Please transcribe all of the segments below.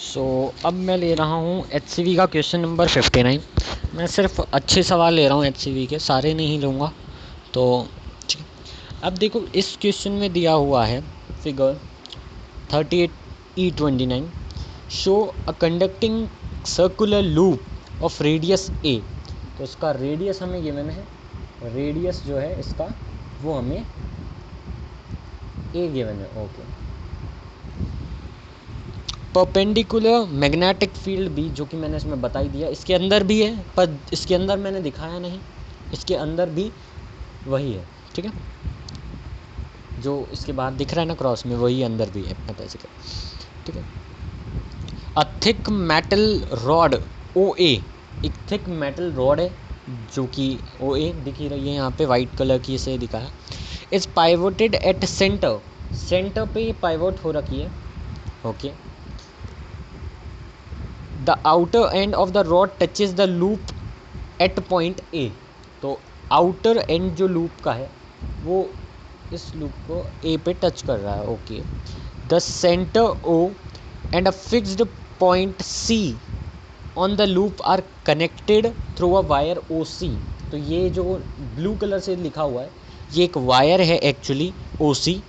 अब मैं ले रहा हूँ HCV का क्वेश्चन नंबर 59। मैं सिर्फ अच्छे सवाल ले रहा हूँ HCV के, सारे नहीं लूँगा। तो ठीक है, अब देखो इस क्वेश्चन में दिया हुआ है figure 38E29, show a conducting circular loop of radius A। तो इसका रेडियस हमें गिवन है, रेडियस जो है इसका वो हमें A गिवन है। ओके, परपेंडिकुलर मैग्नेटिक फील्ड भी, जो कि मैंने इसमें बताई दिया, इसके अंदर भी है, पर इसके अंदर मैंने दिखाया नहीं, इसके अंदर भी वही है। ठीक है, जो इसके बाद दिख रहा है ना क्रॉस में, वही अंदर भी है, पता है। ठीक है, a thick metal rod OA, एक थिक मेटल रॉड है जो कि OA दिख ही रही है यहाँ पे, वाइट कलर की इसे दिखाया। Is pivoted at centre, centre पे पाइवोट हो रखी है। Okay, the outer end of the rod touches the loop at point A। तो आउटर एंड जो लूप का है वो इस लूप को A पे टच कर रहा है। Okay, the centre O and a fixed point C on the loop are connected through a wire OC। तो ये जो ब्लू कलर से लिखा हुआ है ये एक वायर है एक्चुअली, OC,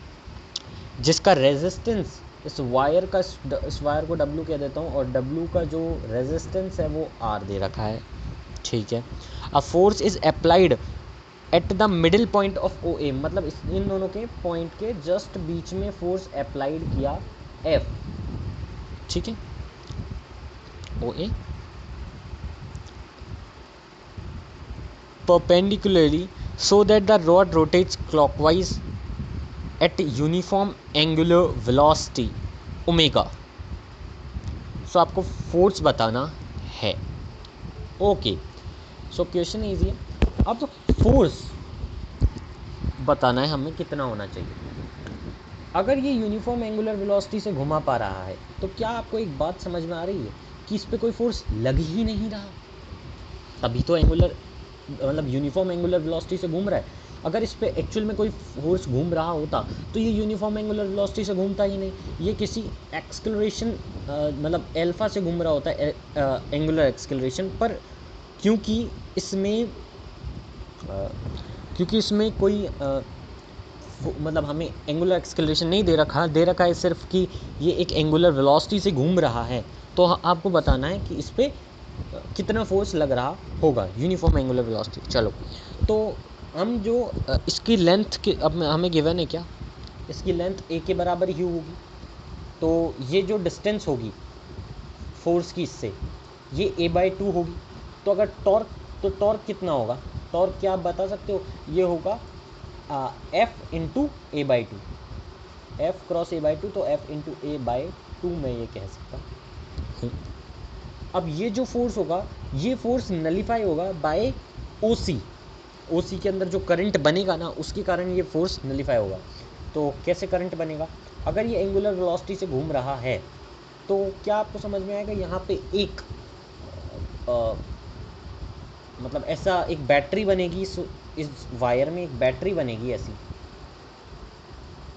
जिसका रेजिस्टेंस इस वायर को W कह देता हूँ, और W का जो रेजिस्टेंस है वो R दे रखा है। ठीक है, a force is applied at the middle point of OA, मतलब इन दोनों के पॉइंट के जस्ट बीच में फोर्स अप्लाइड किया F। ठीक है, OA perpendicularly so that the rod rotates clockwise at uniform angular velocity omega। सो आपको फोर्स बताना है। ओके, सो क्वेश्चन इजी है। अब फोर्स बताना है हमें कितना होना चाहिए। अगर ये यूनिफॉर्म एंगुलर वेलोसिटी से घुमा पा रहा है तो क्या आपको एक बात समझ में आ रही है कि इस पर कोई फोर्स लग ही नहीं रहा, तभी तो एंगुलर मतलब यूनिफॉर्म एंगुलर वेलोसिटी से घूम रहा है। अगर इस पर एक्चुअल में कोई फोर्स घूम रहा होता तो ये यूनिफॉर्म एंगुलर वेलोसिटी से घूमता ही नहीं, ये किसी एक्सक्लरेशन मतलब एल्फा से घूम रहा होता है, एंगुलर एक्सक्लरेशन पर। क्योंकि इसमें कोई मतलब हमें एंगुलर एक्सक्लरेशन नहीं दे रखा है सिर्फ कि ये एक एंगुलर वेलोसिटी से घूम रहा है, तो आपको बताना है कि इस पर कितना फोर्स लग रहा होगा यूनिफॉर्म एंगुलर वेलोसिटी। चलो, तो हम जो इसकी लेंथ के अब हमें गिवन है क्या, इसकी लेंथ A के बराबर ही होगी। तो ये जो डिस्टेंस होगी फोर्स की इससे, ये A/2 होगी। तो अगर टॉर्क कितना होगा, टॉर्क क्या आप बता सकते हो, ये होगा F into A/2, F cross A/2, तो F इंटू A/2 मैं ये कह सकता हूँ। अब ये जो फोर्स होगा ये फोर्स नलीफाई होगा बाय OC के अंदर जो करंट बनेगा ना उसके कारण ये फोर्स नलीफाई होगा। तो कैसे करंट बनेगा, अगर ये एंगुलर वेलोसिटी से घूम रहा है तो क्या आपको समझ में आएगा, यहाँ पे एक मतलब ऐसा एक बैटरी बनेगी, इस वायर में एक बैटरी बनेगी, ऐसी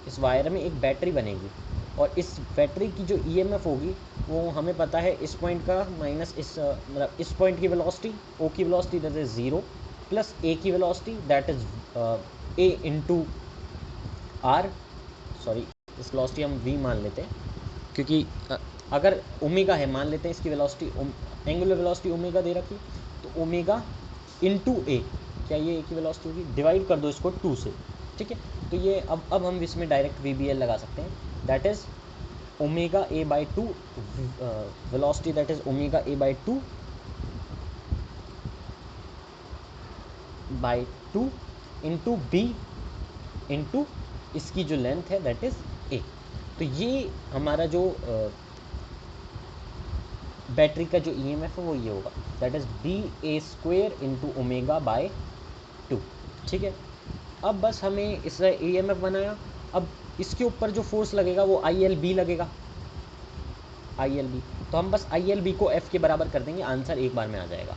इस वायर में एक बैटरी बनेगी, और इस बैटरी की जो EMF होगी वो हमें पता है इस पॉइंट का माइनस इस मतलब इस पॉइंट की वेलोसिटी, O की velocity that is 0 plus A की velocity that is A into R, sorry इस वेलोसिटी हम V मान लेते हैं, क्योंकि अगर ओमेगा है, मान लेते हैं इसकी वेलोसिटी एंगुलर वेलोसिटी ओमेगा दे रखी, तो ओमेगा इंटू A, क्या ये A की वेलोसिटी होगी, डिवाइड कर दो इसको 2 से। ठीक है, तो ये अब हम इसमें डायरेक्ट VBL लगा सकते हैं, that is omega A/2 velocity, that is omega A/2 into B into इसकी जो लेंथ है दैट इज़ A। तो ये हमारा जो बैटरी का जो EMF है वो ये होगा, दैट इज़ BA² इंटू ओमेगा/2। ठीक है, अब बस हमें इसका EMF बनाया, अब इसके ऊपर जो फोर्स लगेगा वो ILB लगेगा, ILB। तो हम बस ILB को F के बराबर कर देंगे, आंसर एक बार में आ जाएगा।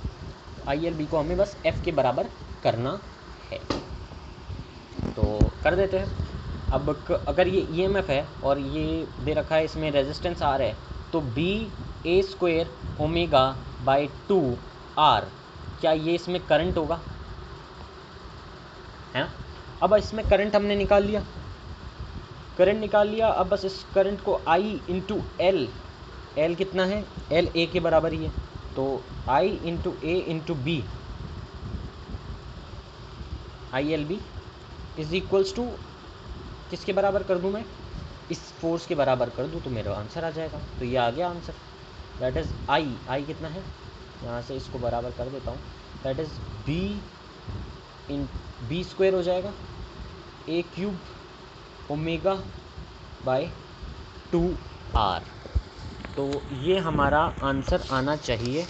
ILB को हमें बस F के बराबर करना है, तो कर देते हैं। अब अगर ये EMF है और ये दे रखा है इसमें रेजिस्टेंस R है, तो B A square omega by 2r, क्या ये इसमें करंट होगा, है ना। अब इसमें करंट हमने निकाल लिया, अब बस इस करंट को I इंटू एल, एल कितना है, एल ए के बराबर ही है, तो I into A into B, ILB is equals to किसके बराबर कर दूँ मैं, इस फोर्स के बराबर कर दूँ तो मेरा आंसर आ जाएगा। तो ये आ गया आंसर, दैट इज़ आई कितना है, यहाँ से इसको बराबर कर देता हूँ, दैट इज़ बी स्क्वायर हो जाएगा ए क्यूब ओमेगा बाय 2r। तो ये हमारा आंसर आना चाहिए।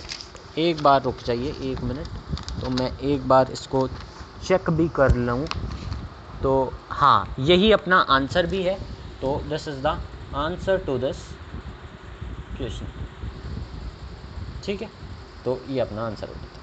एक बार रुक जाइए 1 मिनट, तो मैं एक बार इसको चेक भी कर लूँ। तो हाँ, यही अपना आंसर भी है। तो this is the answer to this question, ठीक है। तो ये अपना आंसर होता है।